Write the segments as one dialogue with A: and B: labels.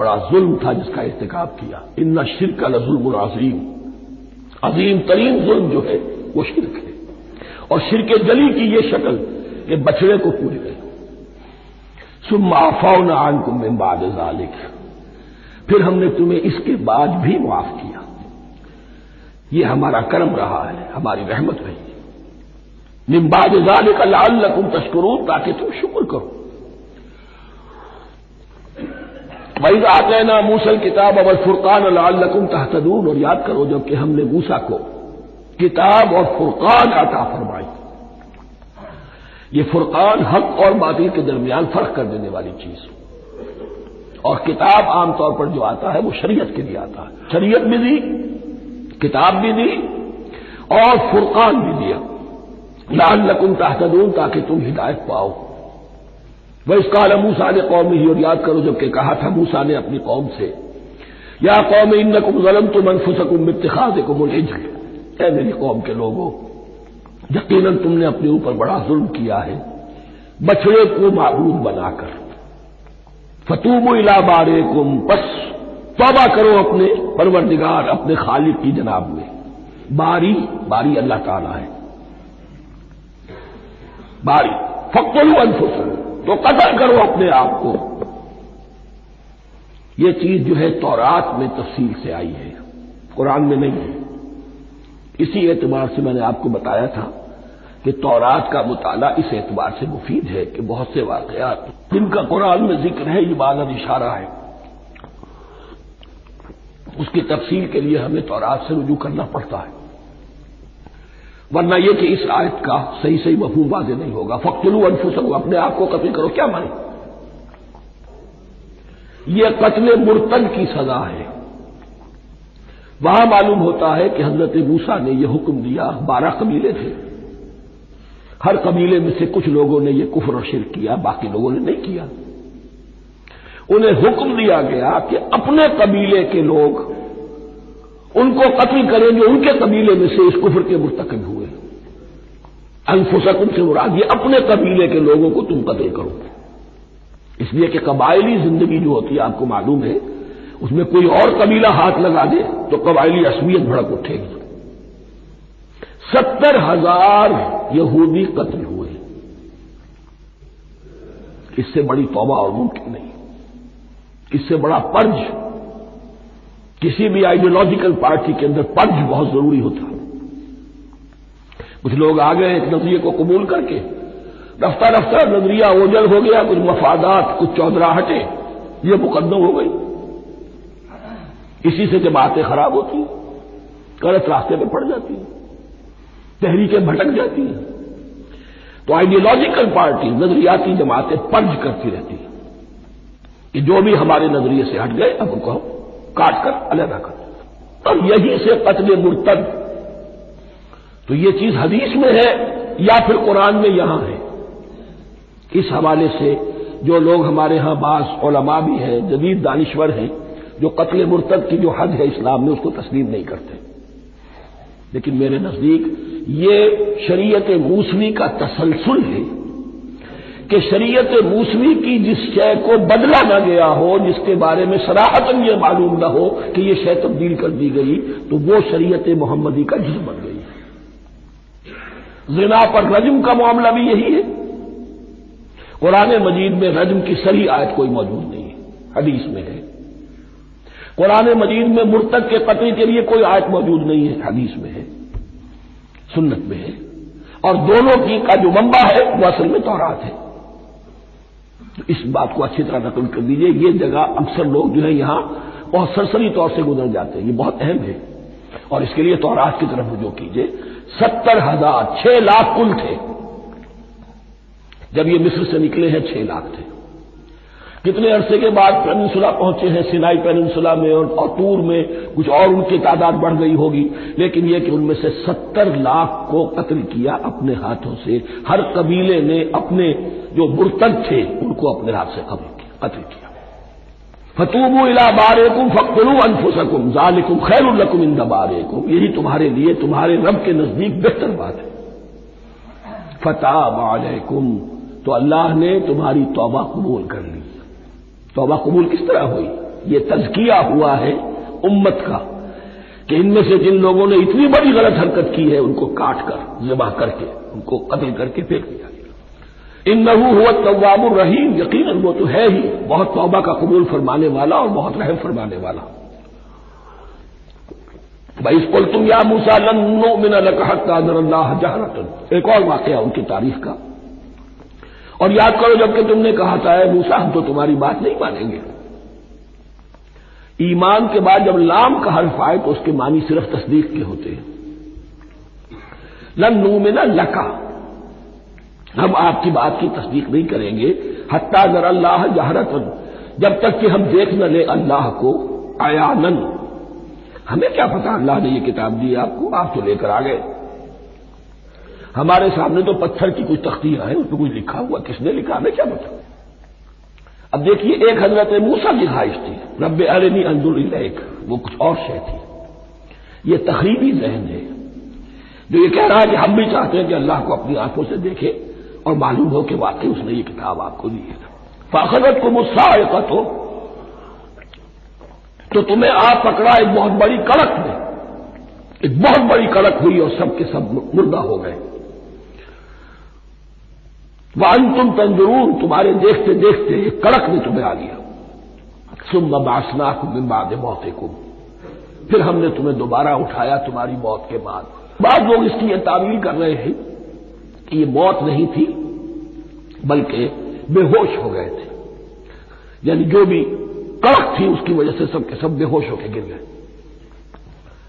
A: बड़ा जुल्म था जिसका इर्तिकाब किया। इन्ना शिर्क लजुल्मुन अज़ीम, अजीम तरीन जुल्म जो है वो शिर्क है। और शिर्क जली की ये शक्ल कि बछड़े को पूज गए। सुम्मा अफ़ौना अन्कुम मिन बाद ज़ालिक, फिर हमने तुम्हें इसके बाद भी माफ किया। ये हमारा करम रहा है, हमारी रहमत रही है। मिन बाद ज़ालिक लअल्लकुम तशकुरून, ताकि तुम शुक्र करो। वइज़ आतैना मूसल किताब वल फुरकान लअल्लकुम तहतदून, और याद करो जबकि हमने मूसा को किताब और फुरकान अता फरमाई। ये फुरकान हक और बातिल के दरमियान फर्क कर देने वाली चीज, और किताब आमतौर पर जो आता है वो शरीयत के लिए आता है। शरीयत भी दी, किताब भी दी और फुरकान भी दिया, लअल्लकुम तहतदून, ताकि तुम हिदायत पाओ। वइज़ क़ाल मूसा लिक़ौमिही, और याद करो जबकि कहा था मूसा ने अपनी कौम से, या कौम इन्नकुम ज़लमतुम अनफुसकुम बित्तिख़ाज़िकुमुल इज्ल, ऐ मेरी कौम के लोगों, यकीनन तुमने अपने ऊपर बड़ा जुल्म किया है बछड़े को माबूद बनाकर। फतूबू इला बारिकुम, बस तौबा करो अपने परवरदिगार, अपने खालिक की जनाब में। बारी, बारी अल्लाह ताला है। बारी फक़्तुलू अनफुसकुम, तो कत्ल करो अपने आप को। यह चीज जो है तौरात में तफसील से आई है, कुरान में नहीं है। इसी एतबार से मैंने आपको बताया था कि तौरात का मुताला इस एतबार से मुफीद है कि बहुत से वाक़यात जिनका कुरान में जिक्र है, इबारत इशारा है, उसकी तफसील के लिए हमें तौरात से रुजू करना पड़ता है। वरना यह कि इस आयत का सही सही मफहूम वाज़ेह नहीं होगा। फ़क़्तुलू अनफुसकुम, अपने आप को कत्ल करो, क्या माने? यह कत्ल मुर्तद की सजा है। वहां मालूम होता है कि हजरत मूसा ने यह हुक्म दिया, 12 कबीले थे, हर कबीले में से कुछ लोगों ने यह कुफ्र और शिर्क किया, बाकी लोगों ने नहीं किया। उन्हें हुक्म दिया गया कि अपने कबीले के लोग उनको कत्ल करें जो उनके कबीले में से इस कुफ्र के मुर्तकिब हुए। अनफुसकुम से मुराद ये अपने कबीले के लोगों को तुम कत्ल करो, इसलिए कि कबायली जिंदगी जो होती है आपको मालूम है, उसमें कोई और कबीला हाथ लगा दे तो कबायली असमियत भड़क उठेगी। 70,000 यहूदी कत्ल हुए। इससे बड़ी तौबा और मुमकिन नहीं, इससे बड़ा पर्ज, किसी भी आइडियोलॉजिकल पार्टी के अंदर पर्ज बहुत जरूरी होता है। कुछ लोग आ गए एक नजरिए को कबूल करके, रफ्ता रफ्ता नजरिया ओझल हो गया, कुछ मफादात, कुछ चौधराहटे, ये मुकद्दम हो गई। इसी से जमातें खराब होती हैं, गलत रास्ते पर पड़ जाती हैं, तहरीकें भटक जाती हैं। तो आइडियोलॉजिकल पार्टी, नजरियाती जमातें पर्ज करती रहती हैं कि जो भी हमारे नजरिए से हट गए अब उनको हम काट कर अलग कर। और यही से कत्ल मुर्तद, तो ये चीज हदीस में है या फिर कुरान में यहां है। इस हवाले से जो लोग हमारे यहां बास उलमा भी हैं, जदीद दानिश्वर हैं, जो कत्ल मुर्तद की जो हद है इस्लाम में उसको तस्लीम नहीं करते। लेकिन मेरे नजदीक ये शरीयत मूसवी का तसलसल है कि शरीयत मूसवी की जिस शय को बदला न गया हो, जिसके बारे में सराहतन यह मालूम न हो कि यह शय तब्दील कर दी गई, तो वो शरीयत मोहम्मदी का जिस्म बन गई। ज़िना पर रज्म का मामला भी यही है। कुरान मजीद में रज्म की सही आयत कोई मौजूद नहीं है, हदीस में है। कुरान मजीद में मुर्तद के कत्ल के लिए कोई आयत मौजूद नहीं है, हदीस में है, सुन्नत में है। और दोनों की का जो मंबा है वो असल में तौरात है। तो इस बात को अच्छी तरह नकल कर दीजिए। ये जगह अक्सर लोग जो है यहां बहुत सरसरी तौर से गुजर जाते हैं, ये बहुत अहम है। और इसके लिए तौरात की तरफ रुजू कीजिए। 70,000, 6 लाख कुल थे जब ये मिस्र से निकले हैं, 6 लाख थे। कितने अरसे के बाद पेनिनसुला पहुंचे हैं, सिनाई पेनिनसुला में और तूर में, कुछ और उनकी तादाद बढ़ गई होगी, लेकिन यह कि उनमें से 70 लाख को कत्ल किया अपने हाथों से। हर कबीले ने अपने जो मुर्तद थे उनको अपने हाथ से कत्ल किया। फतूबू इला बारिकुम फक़्तुलू अनफुसकुम ज़ालिकुम खैरुल लकुम इंदा बारिकुम, यही तुम्हारे लिए तुम्हारे रब के नजदीक बेहतर बात है। फताब अलैकुम, तो अल्लाह ने तुम्हारी तौबा कबूल कर ली। तौबा कबूल किस तरह हुई? ये तज़किया हुआ है उम्मत का कि इनमें से जिन लोगों ने इतनी बड़ी गलत हरकत की है उनको काट कर ज़िबा करके उनको कत्ल करके फेंक दिया गया। इन्नहु हुवा तव्वाबुर रहीम, यकीनन वो तो है ही बहुत तौबा का कबूल फरमाने वाला और बहुत रहम फरमाने वाला। वइज़ क़ुल्तुम या मूसा लन नुअमिना लका हत्ता नरल्लाह जहरतन, एक और वाक़या उनकी तारीफ का। और याद करो जबकि तुमने कहा था ए मूसा हम तो तुम्हारी बात नहीं मानेंगे। ईमान के बाद जब लाम का हर्फ आए तो उसके मानी सिर्फ तस्दीक के होते हैं। लन नुअमिना लका, हम आपकी बात की तस्दीक नहीं करेंगे हत्ता नरल्लाह जहरतन, जब तक कि हम देख न ले अल्लाह को अयानन। हमें क्या पता अल्लाह ने ये किताब दी आपको, आप तो लेकर आ गए। हमारे सामने तो पत्थर की कुछ तख्तियां हैं, उसमें कुछ लिखा हुआ, किसने लिखा हमें क्या पता। अब देखिए एक हजरत मूसा की ख्वाहिश थी रब्बे अरिनी अंजुर इलैक, वो कुछ और शय थी। ये तखरीबी जहन है जो ये कह रहा है कि हम भी चाहते हैं कि अल्लाह को अपनी आंखों से देखे और मालूम हो कि वाकई उसने ये किताब आपको दी है। फाखदत को मुस्साइक़त हो, तो तुम्हें आप पकड़ा एक बहुत बड़ी कड़क में, एक बहुत बड़ी कड़क हुई और सब के सब मुर्दा हो गए। वह अंतुम तंजुरून, तुम्हारे देखते देखते एक कड़क ने तुम्हें आ लिया। सुम्मा बासनाकुम मिन बाद मौतिकुम, फिर हमने तुम्हें दोबारा उठाया तुम्हारी मौत के बाद। बाद लोग इसकी यह तावील कर रहे हैं कि ये मौत नहीं थी बल्कि बेहोश हो गए थे, यानी जो भी कड़क थी उसकी वजह से सब के सब बेहोश होकर गिर गए।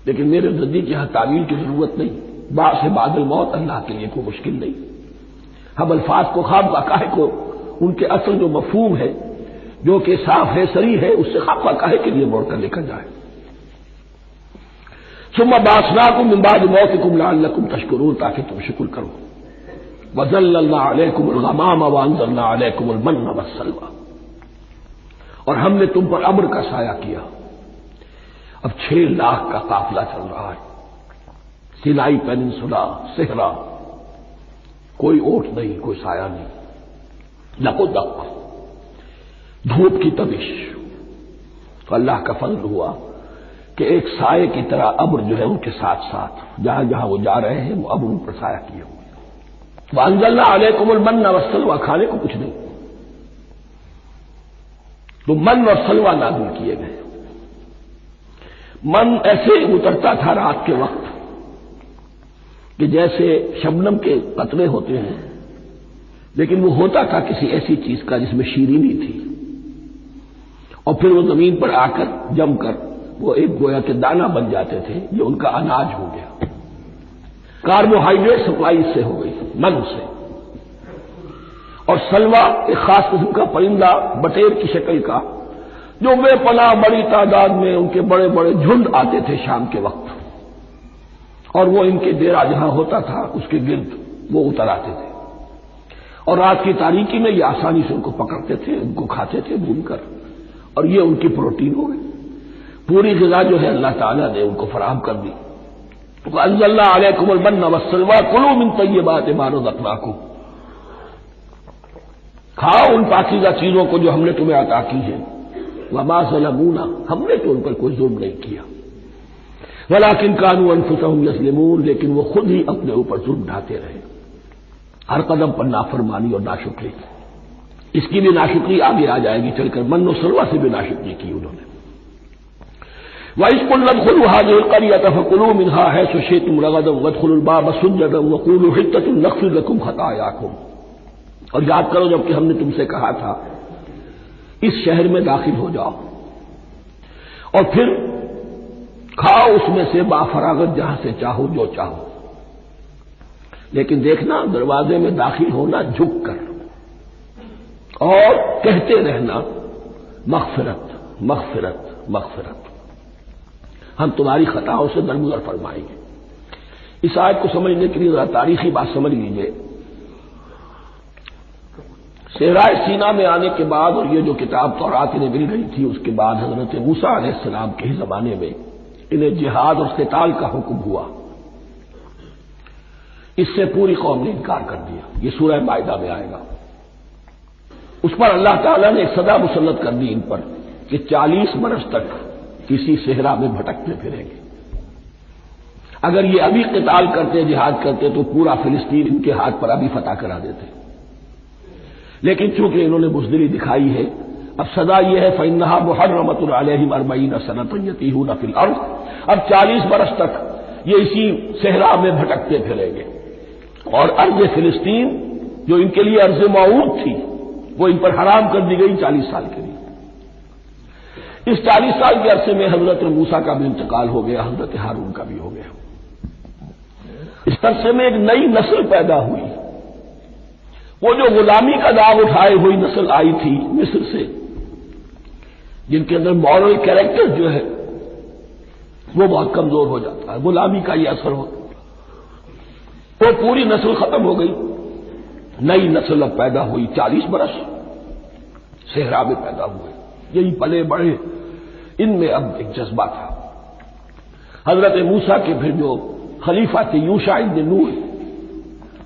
A: लेकिन मेरे नजदीक यहां तावील की जरूरत नहीं, बाद से बादल मौत अल्लाह के लिए कोई मुश्किल नहीं। हम अल्फाज को खाब काहे को उनके असल जो मफहूम है जो कि साफ है सरी है उससे खाब काहे के लिए मोड़कर लेकर जाए। सुम्मा बासनाकुम मिन बाद मौतिकुम लअल्लकुम तशकुरून, ताकि तुम शुक्र करो। वज़ल्ललना अलैकुमुल गमामा व अंज़लना अलैकुमुल मन्ना वस्सलवा, और हमने तुम पर अम्र का साया किया। अब 6 लाख का काफिला चल रहा है, सिनाई पेनिनसुला, सेहरा, कोई ओट नहीं, कोई साया नहीं, लको दक, धूप की तबिश। तो अल्लाह का फजल हुआ कि एक साये की तरह अब्र जो है उनके साथ साथ जहां जहां वो जा रहे हैं वो अब्र उन पर साया किए हुए। वअंज़लना अलैकुमुल मन्ना वस्सलवा, खाने को कुछ नहीं, तो मन और सलवा नाज़िल किए गए। मन ऐसे उतरता था रात के वक्त कि जैसे शबनम के कतरे होते हैं, लेकिन वो होता था किसी ऐसी चीज का जिसमें शीरीनी थी, और फिर वो जमीन पर आकर जमकर वो एक गोया के दाना बन जाते थे। ये उनका अनाज हो गया। कार्बोहाइड्रेट सप्लाई इससे हो गई, मन से। और सलवा एक खास किस्म का परिंदा, बटेर की शक्ल का, जो बेपनाह बड़ी तादाद में उनके बड़े बड़े झुंड आते थे शाम के वक्त, और वो इनके डेरा जहां होता था उसके गिर्द वो उतर आते थे, और रात की तारीकी में ये आसानी से उनको पकड़ते थे, उनको खाते थे भूनकर, और ये उनकी प्रोटीन हो गई। पूरी ग़िज़ा जो है अल्लाह ताला ने उनको फराहम कर दी। वअंज़लना अलैकुमुल मन्ना वस्सलवा कुलू मिन तय्यिबाति मा रज़क़नाकुम, खाओ उन पाकीज़ा चीजों को जो हमने तुम्हें अता की है। वमा ज़लमूना, हमने तो उन पर कोई जुल्म नहीं किया। वलाकिन कानू अनफुसहुम यज़लिमून, लेकिन वो खुद ही अपने ऊपर जुल्म ढाते रहे, हर कदम पर नाफरमानी और नाशुक्री। इसकी भी नाशुक्री आगे आ जाएगी चलकर, मन्नो सलवा से भी नाशुक्री की उन्होंने। वइज़ क़ुलना उदख़ुलू हाज़िहिल क़रयता फ़कुलू मिन्हा हैसु शि'तुम रग़दन वदख़ुलुल बाब सुज्जदन वक़ूलू हित्ततुन नग़फ़िर लकुम ख़तायाकुम। और याद करो जबकि हमने तुमसे कहा था इस शहर में दाखिल हो जाओ और फिर खाओ उसमें से बाफरागत जहां से चाहो जो चाहो, लेकिन देखना दरवाजे में दाखिल होना झुक कर और कहते रहना मग़फ़िरत मग़फ़िरत मग़फ़िरत, हम तुम्हारी खताओं से दरगुजर फरमाएंगे। इस आयत को समझने के लिए जरा तारीखी बात समझ लीजिए। सहराए सीना में आने के बाद और ये जो किताब तौरात इन्हें मिल गई थी उसके बाद हजरत मूसा अलैहिस्सलाम के ही जमाने में इन्हें जिहाद और क़िताल का हुक्म हुआ। इससे पूरी कौम ने इनकार कर दिया। ये सूरह माइदा में आएगा। उस पर अल्लाह ताला ने एक सदा मुसल्लत कर दी इन पर कि 40 बरस तक किसी सेहरा में भटकते फिरेंगे। अगर ये अभी क़िताल करते, जिहाद करते, तो पूरा फिलिस्तीन इनके हाथ पर अभी फतह करा देते। लेकिन चूंकि इन्होंने बुज़दिली दिखाई है, अब सदा यह है फ़इन्नहा मुहर्रमतुन अलैहिम 40 सनतन यतीहून फिल अर्ज़। अब 40 बरस तक ये इसी सेहरा में भटकते फिरेंगे और अर्ज़ फिलिस्तीन जो इनके लिए अर्ज़ मऊद थी वो इन पर हराम कर दी गई 40 साल के लिए। इस 40 साल के अरसे में हजरत मूसा का भी इंतकाल हो गया, हजरत हारून का भी हो गया। इस अरसे में एक नई नस्ल पैदा हुई। वो जो गुलामी का दाग उठाए हुई नस्ल आई थी मिस्र से, जिनके अंदर मॉरल कैरेक्टर जो है वो बहुत कमजोर हो जाता है, गुलामी का ये असर हो, वो पूरी नस्ल खत्म हो गई। नई नस्ल अब पैदा हुई, 40 बरस सेहरा में पैदा हुए, यही पले बढ़े। इनमें अब एक जज्बा था। हजरत मूसा के फिर जो खलीफा थे यूशा इब्न नून,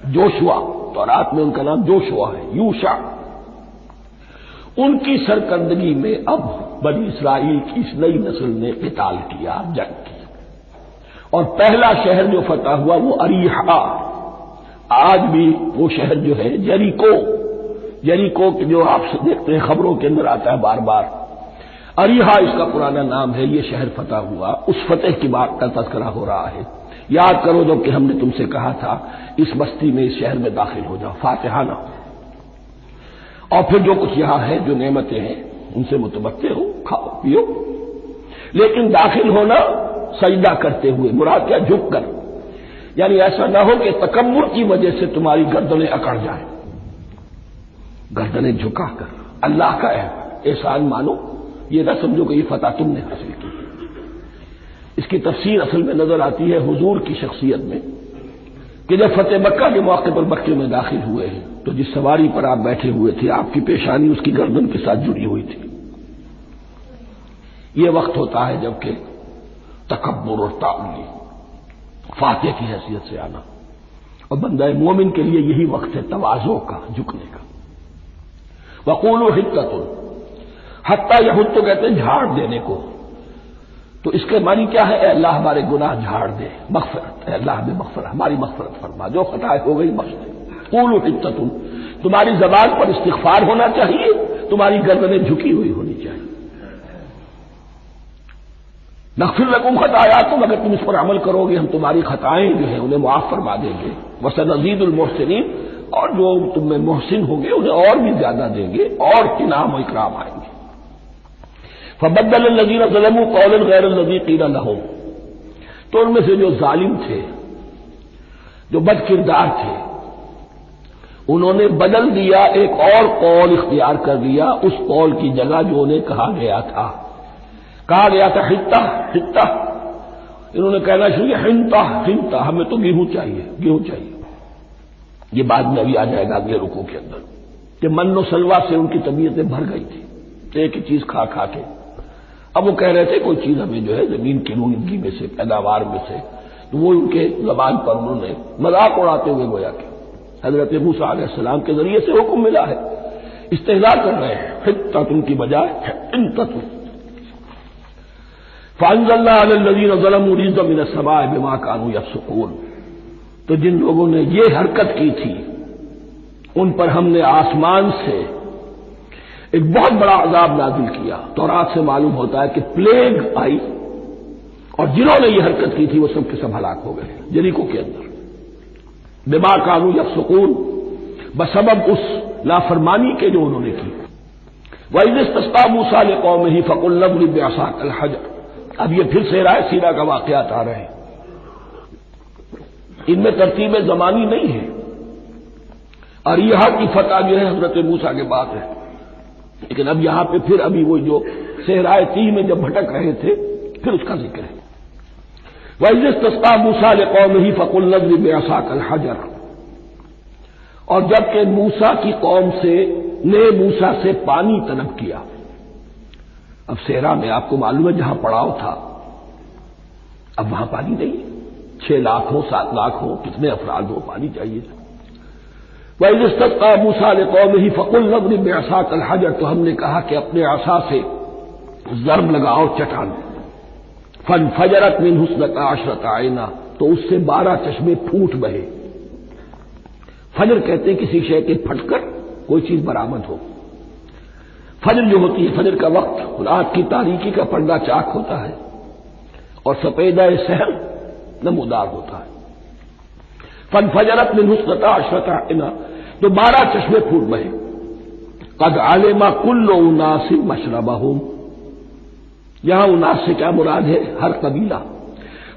A: जोशुआ, तौरात में उनका नाम जोशुआ है, यूशा, उनकी सरकर्दगी में अब बनी इसराइल की इस नई नस्ल ने क़िताल किया, जंग की। और पहला शहर जो फतह हुआ वो अरीहा। आज भी वो शहर जो है यरीको, यरीको जो आप देखते हैं खबरों के अंदर आता है बार बार, अरीहा इसका पुराना नाम है। ये शहर फतह हुआ, उस फतेह की बात का तज़किरा हो रहा है। याद करो जब कि हमने तुमसे कहा था इस बस्ती में, इस शहर में दाखिल हो जाओ, फातिहाना, और फिर जो कुछ यहां है, जो नेमतें हैं, उनसे मुतमत्ते हो, खाओ पियो, लेकिन दाखिल होना सजदा करते हुए, मुराद क्या, झुक कर। यानी ऐसा ना हो कि तकब्बुर की वजह से तुम्हारी गर्दनें अकड़ जाए, गर्दनें झुकाकर अल्लाह का एहसान मानो। ये न समझो कि ये फतह तुमने हासिल की। इसकी तफसीर असल में नजर आती है हुजूर की शख्सियत में, कि जब फतेह मक्का के मौके पर मक्के में दाखिल हुए हैं तो जिस सवारी पर आप बैठे हुए थे, आपकी पेशानी उसकी गर्दन के साथ जुड़ी हुई थी। यह वक्त होता है जबकि तकब्बुर और ताउली, फातिह की हैसियत से आना, और बंदा मोमिन के लिए यही वक्त है तवाज़ो का, झुकने का। वक़ूलू हित्ततुन, हत्ता यहुद तो कहते हैं झाड़ देने को, तो इसके मानी क्या है, अल्लाह हमारे गुनाह झाड़ दे, मग़फ़िरत, अल्लाह में मग़फ़िरत, हमारी मग़फ़िरत फरमा, जो खताएं हो गई बख्श दे। क़ूलू हित्ततुन, तुम्हारी ज़बान पर इस्तिग़फ़ार होना चाहिए, तुम्हारी गर्दनें झुकी हुई होनी चाहिए। नग़फ़िर लकुम ख़तायाकुम, अगर तुम इस पर अमल करोगे हम तुम्हारी खताएं जो है उन्हें मुआफ़ फरमा देंगे। वसनज़ीदुल मुहसिनीन, और जो तुम में मोहसिन होंगे उन्हें और भी ज्यादा देंगे, और इनाम और इकराम आएंगे। फबद्दलल्लज़ीना ज़लमू क़ौलन ग़ैरल्लज़ी क़ील लहुम, तो उनमें से जो जालिम थे, जो बदकिरदार थे, उन्होंने बदल दिया, एक और कौल इख्तियार कर लिया उस कौल की जगह जो उन्हें कहा गया था। कहा गया था हित्ता हित्ता, इन्होंने कहना शुरू किया हिंता हिंता, हमें तो गेहूं चाहिए, गेहूं चाहिए। ये बाद में अभी आ जाएगा अगले रुकू के अंदर, कि मन्नो सलवा से उनकी तबीयतें भर गई थी, एक ही चीज खा खा के। अब वो कह रहे थे कोई चीज हमें जो है जमीन की रोनगी में से, पैदावार में से, तो वो उनके जबान पर उन्होंने मजाक उड़ाते हुए गोया कि हजरत मूसा अलैहिस्सलाम के जरिए से हुक्म मिला है, इस्तेज़ा कर रहे हैं, हित्ततुन की बजाय हिंततुन। फ़अंज़लना अलल्लज़ीना ज़लमू रिज़्क़न मिनस समाई बिमा कानू यफ़सुक़ून, तो जिन लोगों ने ये हरकत की थी उन पर हमने आसमान से एक बहुत बड़ा अजाब नाजिल किया। तौरात से मालूम होता है कि प्लेग आई, और जिन्होंने ये हरकत की थी वो सब के सब हलाक हो गए यरीको के अंदर। बिमा कानू यफ़सुक़ून, बसबब उस लाफरमानी के जो उन्होंने की। वइज़ इस्तस्क़ा मूसा लिक़ौमिही फ़क़ुल इज़रिब बिअसाकल हजर, अब ये फिर से राय सीरा का वाक़यात आ रहे हैं, इनमें तरतीब ज़मानी नहीं है। और यहां की फतह जो है हजरत मूसा के बाद है, लेकिन अब यहां पे फिर अभी वो जो सहराए तीह में जब भटक रहे थे फिर उसका जिक्र है। वइज़ इस्तस्क़ा मूसा लिक़ौमिही फ़क़ुल इज़रिब बिअसाकल हजर, और जबकि मूसा की कौम ने मूसा से पानी तलब किया। अब सेहरा में आपको मालूम है जहां पड़ाव था, अब वहां पानी नहीं, 6 लाख हो 7 लाख हो, कितने अफराद हो, पानी चाहिए। वइज़ इस्तस्क़ा मूसा लिक़ौमिही फ़क़ुल इज़रिब बिअसाकल हजर, तो हमने कहा कि अपने आसा से जर्ब लगाओ चट्टान। फन फजरत मिन हुस्नता अशरत आइना, तो उससे 12 चश्मे फूट बहे। फजर कहते हैं किसी शय के फटकर कोई चीज बरामद हो। फजर जो होती है, फजर का वक्त रात की तारीकी का पर्दा चाक होता है और सफेदा सहर नमूदार होता है। फन फजरत मिन हुस्नता अशरत आइना, तो 12 चश्मे फूट बहे। कद आलिमा कुल्लु उनासिन मशरबहुम, यहां उनास से क्या मुराद है? हर कबीला,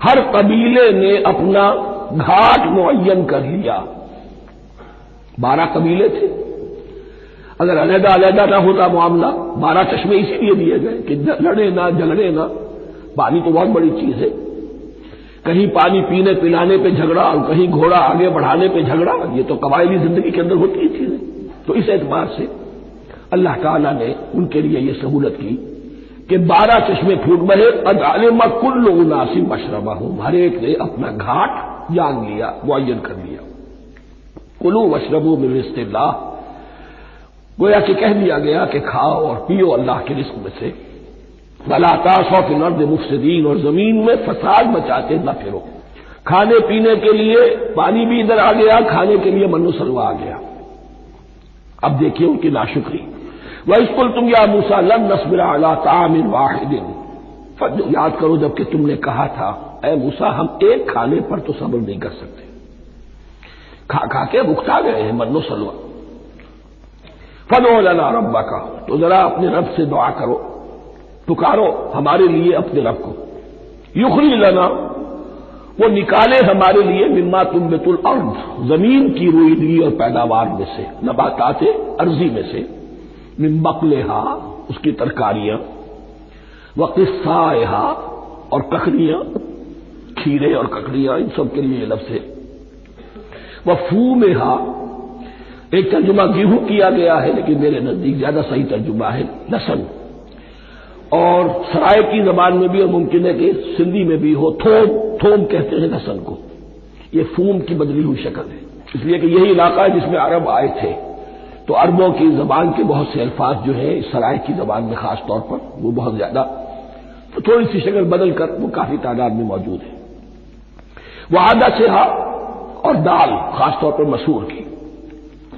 A: हर कबीले ने अपना घाट मुअय्यन कर लिया। 12 कबीले थे, अगर अलहदा अलहदा ना होता मामला, 12 चश्मे इसीलिए दिए गए कि लड़े ना झगड़े ना। पानी तो बहुत बड़ी चीज है, कहीं पानी पीने पिलाने पे झगड़ा और कहीं घोड़ा आगे बढ़ाने पे झगड़ा, ये तो कबायली जिंदगी के अंदर होती ही चीजें। तो इस एतबार से अल्लाह ताला ने उनके लिए यह सहूलत की कि 12 चश्मे फूट बहे। कद आलिमा कुल्लु उनासिन मशरबहुम, हर एक ने अपना घाट जान लिया, मुअय्यन कर लिया। कुलू वशरबू मिन रिज़्क़िल्लाह, गोया कि कह दिया गया कि खाओ और पियो अल्लाह के रिज़्क़ में से। वला तासौ फिल अर्दि मुफ़सिदीन, और जमीन में फसाद मचाते न फिरो। खाने पीने के लिए पानी भी इधर आ गया, खाने के लिए मन्नो सलवा आ गया। अब देखिए उनकी नाशुक्री। वइज़ तुम या मूसा लन नस्बिरा अला तामिन वाहिदिन, याद करो जबकि तुमने कहा था ऐ मूसा हम एक खाने पर तो सब्र नहीं कर सकते, खा खा के भुगता गए हैं मन्नो सलवा। फदो लना रब्बका, तो जरा अपने रब से दुआ करो, पुकारो हमारे लिए अपने रब को। युखरिज लना, वो निकाले हमारे लिए मिम्मा तुम्बितुल अर्द, जमीन की रोईदगी और पैदावार में से, नबातात अर्जी में से, मिन बक़लिहा, उसकी तरकारियां, व क़िस्साइहा, और ककड़ियां, खीरे और ककड़ियां, इन सब के लिए लफ्ज़ है। व फूमिहा, एक तर्जुमा गेहूं किया गया है, लेकिन मेरे नजदीक ज्यादा सही तर्जुमा है लहसन। और सराय की जबान में भी और मुमकिन है कि सिंधी में भी हो, थोम, थोम कहते हैं लहसन को। ये फूम की बदली हुई शक्ल है, इसलिए कि यही इलाका है जिसमें अरब आए थे, तो अरबों की जबान के बहुत से अल्फाज जो है इस सराय की जबान में खास तौर पर वो बहुत ज्यादा, तो थोड़ी सी शक्ल बदल कर वो काफी तादाद में मौजूद है। वह आदा से हा, और दाल खासतौर पर मसूर की,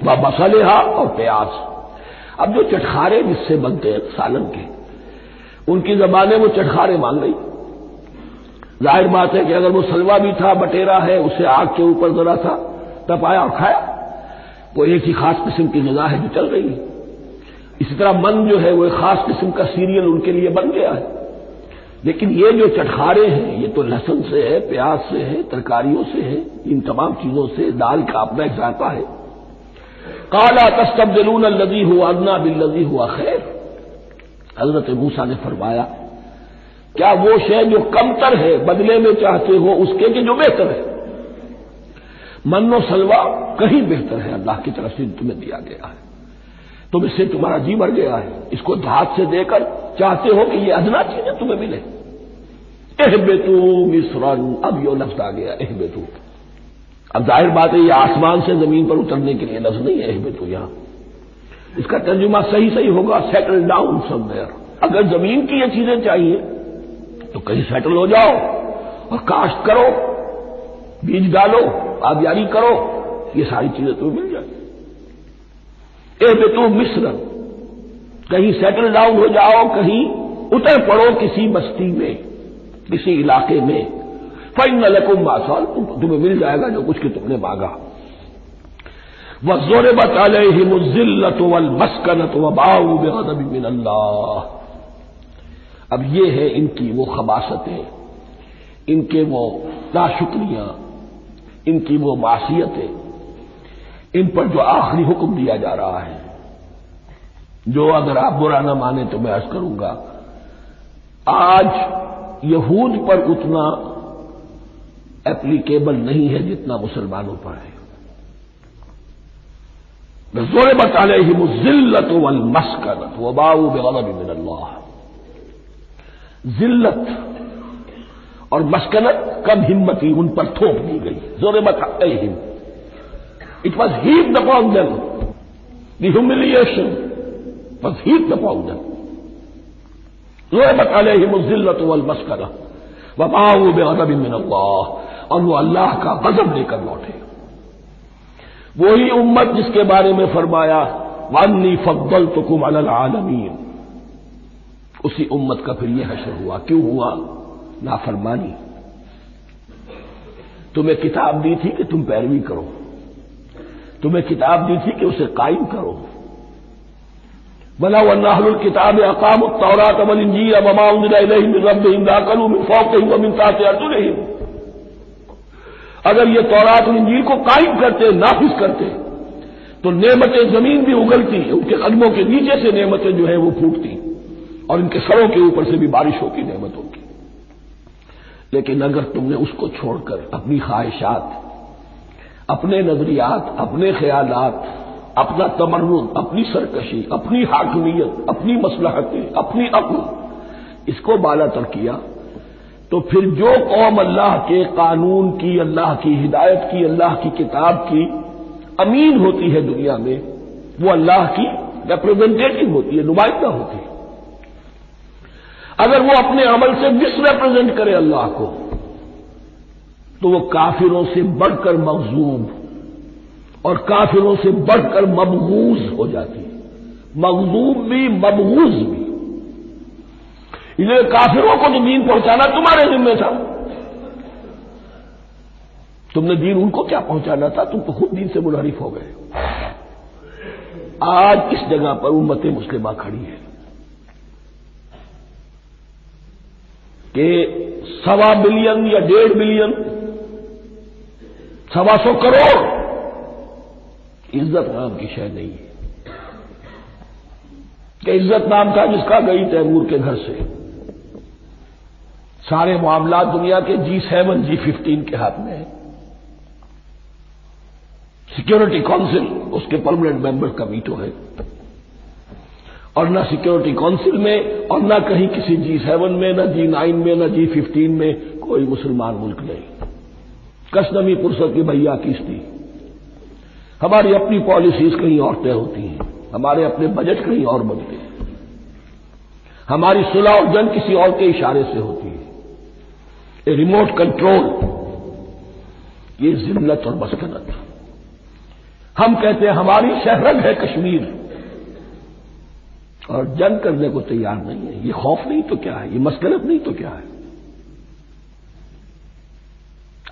A: वह मसलेहा, और प्याज। अब जो चटखारे जिससे बनते हैं सालन के, उनकी जबानें वो चटखारे मान गई। जाहिर बात है कि अगर वो सलवा भी था, बटेरा है, उसे आग के ऊपर जरा सा तपाया और खाया, वो एक ही खास किस्म की ग़िज़ा है जो चल रही है। इसी तरह मन जो है वो एक खास किस्म का सीरियल उनके लिए बन गया है। लेकिन ये जो चटखारे हैं ये तो लहसुन से है, प्याज से है, तरकारियों से है, इन तमाम चीजों से, दाल का अपना एक जाता है। काला तस्तब्दिलून अल्लज़ी हुवा अदना बिल्लज़ी हुवा खैर, हजरत मूसा ने फरमाया क्या वो शय जो कमतर है बदले में चाहते हो उसके कि जो बेहतर है? मन्नो सलवा कहीं बेहतर है, अल्लाह की तरफ से तुम्हें दिया गया है, तुम इससे तुम्हारा जी भर गया है, इसको हाथ से देकर चाहते हो कि ये अदना चीजें तुम्हें मिले। एहबेतू मिस्रन, अब यो लफ्ज आ गया एहबेतू। अब जाहिर बात है ये आसमान से जमीन पर उतरने के लिए लफ्ज नहीं है एहबेतू, यहां इसका तर्जुमा सही सही होगा सेटल डाउन समवेयर। अगर जमीन की ये चीजें चाहिए तो कहीं सेटल हो जाओ और काश्त करो, बीज डालो, आबियारी करो, ये सारी चीजें तुम्हें मिल जाएगी। एहबेतू मिस्रन, कहीं सेटल डाउन हो जाओ, कहीं उतर पड़ो किसी बस्ती में, किसी इलाके में। फइन्न लकुम मा सअलतुम, तुम्हें मिल जाएगा जो कुछ कि तुमने मांगा। वज़ुरिबत अलैहिमुज़ ज़िल्लतु वल मस्कनतु वबाउ बिग़ज़बिन मिनल्लाह। अब ये है इनकी वो खबासतें, इनके वो नाशुक्रियां, इनकी वो मासियतें, इन पर जो आखिरी हुक्म दिया जा रहा है, जो अगर आप बुरा न माने तो मैं अर्ज करूंगा, आज यहूद पर उतना एप्लीकेबल नहीं है जितना मुसलमानों पर है। ज़ुरिबत अलैहिमुज़ ज़िल्लतु वल मस्कनतु वबाउ बिग़ज़बिन मिनल्लाह। जिल्लत और मस्कनत कम हिम्मती उन पर थोप दी गई। ज़ुरिबत अलैहिम, it was heaped upon them, the humiliation was heaped upon them। ज़ुरिबत अलैहिमुज़्ज़िल्लतु वल मस्कना व बाऊ बिग़ज़बिन मिनल्लाह, और वो अल्लाह का गजब लेकर लौटे। वही उम्मत जिसके बारे में फरमाया वन्नी फद्दलतुकुम अलल आलमीन, उसी उम्मत का फिर यह हश्र हुआ। क्यों हुआ? नाफरमानी। तुम्हें किताब दी थी कि तुम पैरवी करो, तुम्हें किताब दी थी कि उसे कायम करो। वला वन्नाहुल किताब अकामुत तौरात वल इंजील वमा उनज़िला इलैहिम मिन रब्बिहिम लाकलू मिन फौक़िहिम व मिन तहति अर्जुलिहिम। अगर ये तौरात और इंजील को कायम करते, नाफिज करते, तो नेमतें जमीन भी उगलती, उनके कदमों के नीचे से नेमतें जो है वो फूटती और इनके सरों के ऊपर से भी बारिश होती नेमतों की। लेकिन अगर तुमने उसको छोड़कर अपनी ख्वाहिशात, अपने नजरियात, अपने ख्यालात, अपना तमर्रुद, अपनी सरकशी, अपनी हाकमियत, अपनी मसलहतें, अपनी अक्ल, इसको बालातर किया, तो फिर जो कौम अल्लाह के कानून की, अल्लाह की हिदायत की, अल्लाह की किताब की अमीन होती है दुनिया में, वो अल्लाह की रिप्रेजेंटेटिव होती है, नुमाइंदा होती है। अगर वो अपने अमल से मिसरिप्रेजेंट करे अल्लाह को, तो वो काफिरों से बढ़कर मग़ज़ूब और काफिरों से बढ़कर मबगूज हो जाती है। मग़ज़ूब भी, मबगूज भी। इसलिए काफिरों को तो दीन पहुंचाना तुम्हारे जिम्मे था। तुमने दीन उनको क्या पहुंचाना था? तुम तो खुद दीन से मुनहरिफ हो गए। आज इस जगह पर उम्मत मुस्लिमा खड़ी है कि 1.25 बिलियन या 1.5 बिलियन, 125 करोड़ इज्जत नाम की शय नहीं है। कि इज्जत नाम था जिसका गई तैमूर के घर से। सारे मामलात दुनिया के G7, G15 के हाथ में है। सिक्योरिटी काउंसिल, उसके परमानेंट मेंबर का वीटो है, और न सिक्योरिटी काउंसिल में और न कहीं किसी G7 में, न G9 में, न G15 में कोई मुसलमान मुल्क नहीं। कसनमी पुरसत की भैया किस्ती। हमारी अपनी पॉलिसीज कहीं और तय होती हैं, हमारे अपने बजट कहीं और बनते हैं, हमारी सुलह और जंग किसी और के इशारे से होती है। ए रिमोट कंट्रोल, ये जिल्लत और मस्कनत। हम कहते हैं हमारी शहरग है कश्मीर, और जंग करने को तैयार नहीं है। ये खौफ नहीं तो क्या है? ये मस्कनत नहीं तो क्या है?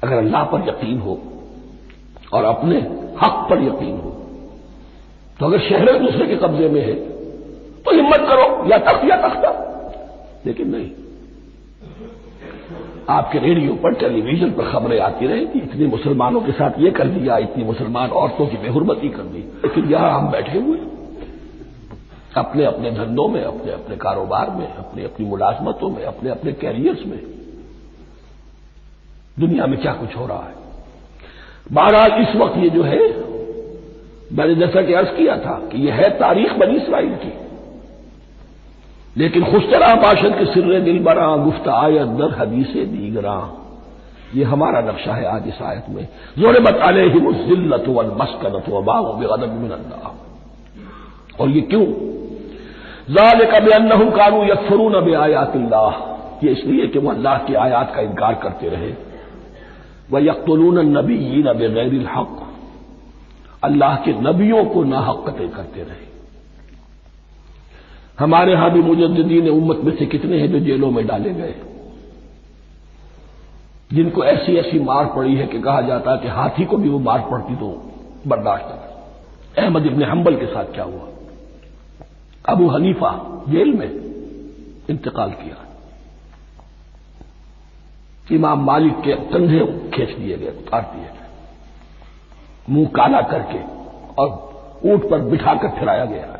A: अगर अल्लाह पर यकीन हो और अपने हक पर यकीन हो, तो अगर शहर दूसरे के कब्जे में है तो हिम्मत करो, या तख्त या तख्ता। लेकिन नहीं, आपके रेडियो पर, टेलीविजन पर खबरें आती रहेंगी, इतने मुसलमानों के साथ ये कर दिया, इतनी मुसलमान औरतों की बेहुरमती कर दी। लेकिन यहां हम बैठे हुए अपने अपने धंधों में, अपने अपने कारोबार में, अपनी अपनी मुलाजमतों में, अपने अपने कैरियर्स में। दुनिया में क्या कुछ हो रहा है। बहरहाल इस वक्त ये जो है, मैंने जैसा कि अर्ज किया था कि यह है तारीख बनी इसराइल की, लेकिन खुशतरा बाशद के सिर्रे दिल बरा गुफ्ता आयत दर हदीसे दीगरा, ये हमारा नक्शा है आज इस आयत में। ज़ुरिबत अलैहिमुज़्ज़िल्लतु वल मस्कनतु व बाऊ बिग़ज़बिन मिनल्लाह। और ये क्यों? ज़ालिका बिअन्नहुम कानू यकफुरून बिआयातिल्लाह, ये इसलिए कि वो अल्लाह की आयात का इनकार करते रहे। व यक़्तुलून अन्नबिय्यीन बिग़ैरिल हक़, अल्लाह के नबियों को नाहक कत्ल करते रहे। हमारे यहां भी मुजद्दिदीन उम्मत में से कितने हैं जो जेलों में डाले गए, जिनको ऐसी ऐसी मार पड़ी है कि कहा जाता है कि हाथी को भी वो मार पड़ती तो बर्दाश्त न। अहमद इब्न हंबल के साथ क्या हुआ? अबू हनीफा जेल में इंतकाल किया, इमाम मालिक के कंधे खींच दिए गए, उतार दिए गए, मुंह काला करके और ऊंट पर बिठाकर फिराया गया।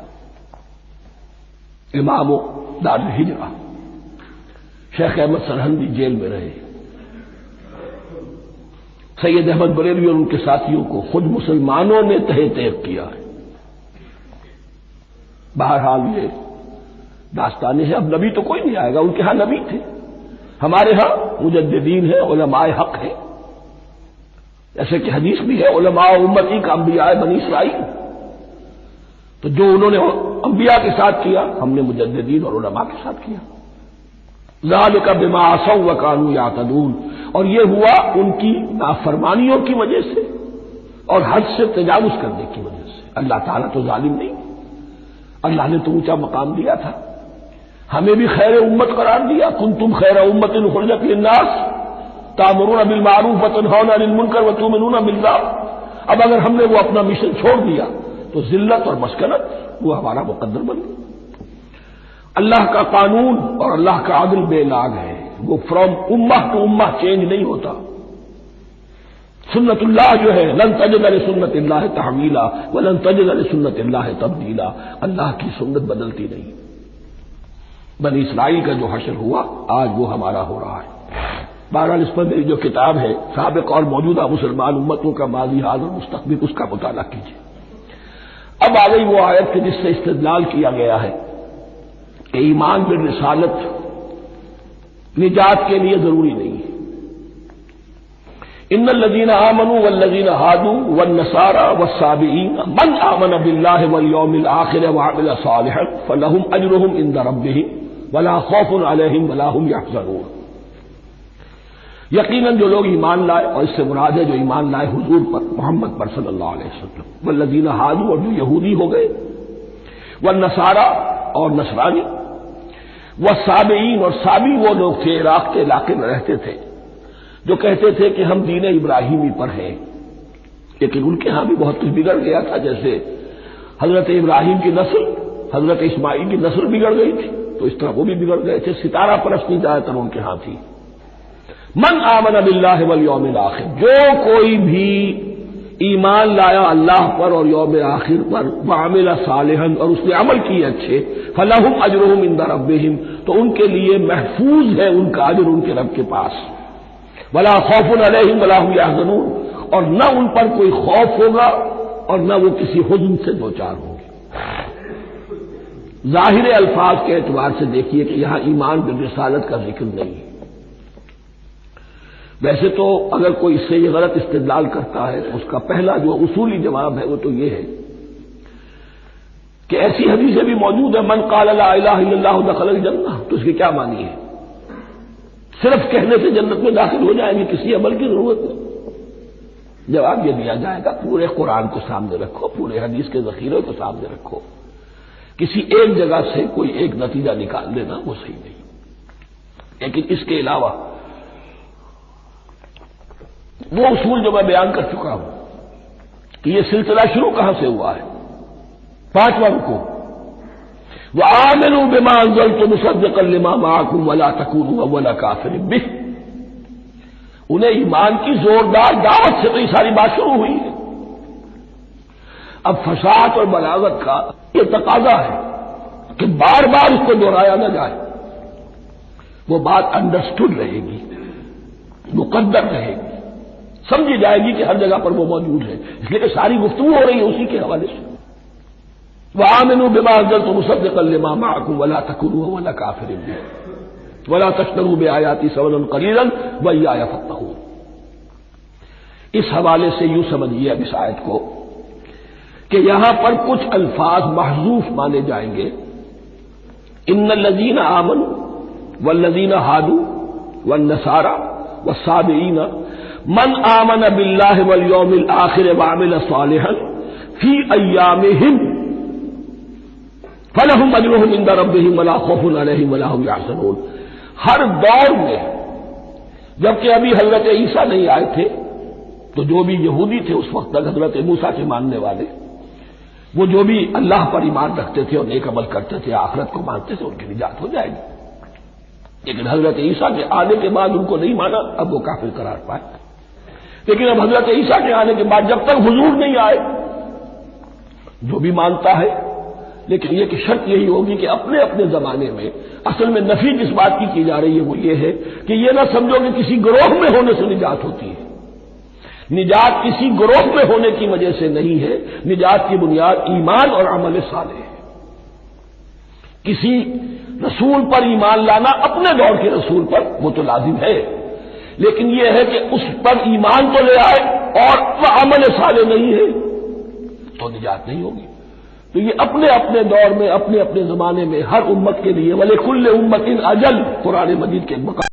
A: इमाम दारुल हिजरा शेख अहमद सरहंदी जेल में रहे। सैयद अहमद बरेलवी और उनके साथियों को खुद मुसलमानों ने तहे तैर किया है। बहरहाल ये दास्तानें हैं। अब नबी तो कोई नहीं आएगा, उनके यहां नबी थे, हमारे यहां मुजद्दिदीन है, उलमाए हक है। जैसे कि हदीस भी है, उलमा उम्मती का अंबिया बनी इसराइल। तो जो उन्होंने अंबिया के साथ किया, हमने मुजद्दिदीन और उलमा के साथ किया। ज़ालिका बिमा असौ व कानू यातदून, और ये हुआ उनकी नाफरमानियों की वजह से और हद से तजावुज करने की वजह से। अल्लाह ताला तो जालिम नहीं, अल्लाह ने तो ऊंचा मकाम दिया था, हमें भी खैर उम्मत करार दिया। कुंतुम खैर उम्मतिन उखरिजत लिन्नास तामुरून बिल मारूफ व तनहौना अनिल मुनकर व तुमिनूना बिल्लाह। अब अगर हमने वो अपना मिशन छोड़ दिया तो जिल्लत और मस्कनत वो हमारा मुकद्दर बन गया। अल्लाह का कानून और अल्लाह का अदल बेलाग है, वो फ्रॉम उम्मह टू उम्मह चेंज नहीं होता। सुन्नतुल्लाह जो है, लन तजिद लिसुन्नतिल्लाह तहवीला व लन तजिद लिसुन्नतिल्लाह तब्दीला, अल्लाह की सुन्नत बदलती नहीं। बनी इस्राइल का जो हशर हुआ आज वो हमारा हो रहा है। बहरहाल इस पर मेरी जो किताब है साबिक और मौजूदा मुसलमान उम्मतों का माजी हाल और मुस्तकबिल, उसका मुताला कीजिए। अब आ गई वो आयत के जिससे इस्तेदलाल किया गया है कि ईमान बिल रिसालत निजात के लिए जरूरी नहीं है। इन्नल्लज़ीना आमनू वल्लज़ीना हादू वन्नसारा वस्साबिईन मन आमन बिल्लाहि वल यौमिल आखिर व अमिल सालिहन फलहुम अजरुहुम इंद रब्बिहिम वला खौफुन अलैहिम वला हुम यहज़नून। यकीनन जो लोग ईमान लाए, और इससे मुराद है जो ईमान लाए हुजूर पर, मोहम्मद पर सल्लल्लाहु अलैहि वसल्लम, वल्लज़ीना हादू, और जो यहूदी हो गए, वन्नसारा और नसरानी, वस्साबिईन, और साबी वो लोग थे इराक के इलाके में रहते थे जो कहते थे कि हम दीन इब्राहिमी पर हैं, लेकिन उनके यहां भी बहुत कुछ बिगड़ गया था। जैसे हजरत इब्राहिम की नस्ल, हजरत इस्माइल की नस्ल बिगड़ गई थी, तो इस तरह वो भी बिगड़ गए थे। सितारा परस्ती ज्यादातर उनके यहां थी। मन आमन बिल्लाहि वल यौमिल आखिर, जो कोई भी ईमान लाया अल्लाह पर और यौम आखिर पर, व अमिल सालिहन, और उसने अमल किए अच्छे, फलहुम अजरुहुम इंद रब्बिहिम, तो उनके लिए महफूज है उनका अजर उनके रब के पास। वला खौफुन अलैहिम वला हुम यहज़नून, और न उन पर कोई खौफ होगा और न वो किसी हुज़्न से दो चार होंगे। जाहिर अल्फाज के एतबार से देखिए कि यहां ईमान बिल रिसालत का जिक्र नहीं है। वैसे तो अगर कोई इससे ये गलत इस्तेदलाल करता है तो उसका पहला जो उसूली जवाब है वो तो ये है कि ऐसी हदीसें भी मौजूद है, मन क़ाल ला इलाहा इल्लल्लाह दख़लल जन्नह, तो इसकी क्या मानी है? सिर्फ कहने से जन्नत में दाखिल हो जाएंगे, किसी अमल की जरूरत नहीं। जवाब यह दिया जाएगा, पूरे कुरान को सामने रखो, पूरे हदीस के जखीरे को सामने रखो, किसी एक जगह से कोई एक नतीजा निकाल लेना वो सही नहीं। लेकिन इसके अलावा वो उसूल जो मैं बयान कर चुका हूं कि यह सिलसिला शुरू कहां से हुआ है। 5वां रुकू, व आमिनू बिमा अंज़लतु मुसद्दिक़न लिमा मअकुम वला तकूनू अव्वला काफ़िरिन बिह। उन्हें ईमान की जोरदार दावत से तो ये सारी बात शुरू हुई है। अब फसाद और बलागत का यह तकाजा है कि बार बार उसको दोहराया न जाए, वो बात अंडरस्टूड रहेगी, मुकद्दर रहेगी, समझी जाएगी कि हर जगह पर वो मौजूद है। इसलिए कि सारी गुफ्तगू हो रही है उसी के हवाले से। वआमिनू बिमा अंज़लतु मुसद्दिक़न लिमा मअकुम वला तकूनू अव्वला काफ़िरिन बिह वला तश्तरू बिआयाती समनन क़लीलन वइय्या फत्तक़ून। इस हवाले से यूं समझिए अब इस आयत को कि यहां पर कुछ अल्फाज महज़ूफ माने जाएंगे। इन्नल्लज़ीना आमनू वल्लज़ीना हादू वन्नसारा वस्साबिईन मन आमन बिल्लाहि वल यौमिल आखिर व अमिल सालिहन फी अय्यामिहिम फलहुम अजरुहुम इंद रब्बिहिम वला खौफुन अलैहिम वला हुम यहज़नून। हर दौर में, जबकि अभी हजरत ईसा नहीं आए थे, तो जो भी यहूदी थे उस वक्त तक हजरत मूसा के मानने वाले, वो जो भी अल्लाह पर ईमान रखते थे और नेक अमल करते थे, आखिरत को मानते थे, उनकी निजात हो जाएगी। लेकिन हजरत ईसा के आने के बाद उनको नहीं माना, अब वो काफिर करार पाए। लेकिन अब हजरत ईसा के आने के बाद जब तक हुजूर नहीं आए, जो भी मानता है, लेकिन यह कि शर्त यही होगी कि अपने अपने जमाने में, असल में नफी जिस बात की जा रही है वो ये है कि ये ना समझो कि किसी गिरोह में होने से निजात होती है। निजात किसी गिरोह में होने की वजह से नहीं है, निजात की बुनियाद ईमान और अमल सालेह है। किसी रसूल पर ईमान लाना, अपने दौर के रसूल पर, वो तो लाजिम है, लेकिन यह है कि उस पर ईमान तो ले आए और वह अमल सालेह नहीं है तो निजात नहीं होगी। तो ये अपने अपने दौर में, अपने अपने जमाने में हर उम्मत के लिए वले कुल्ले उम्मतिन अजल, कुरान मजीद के मकाम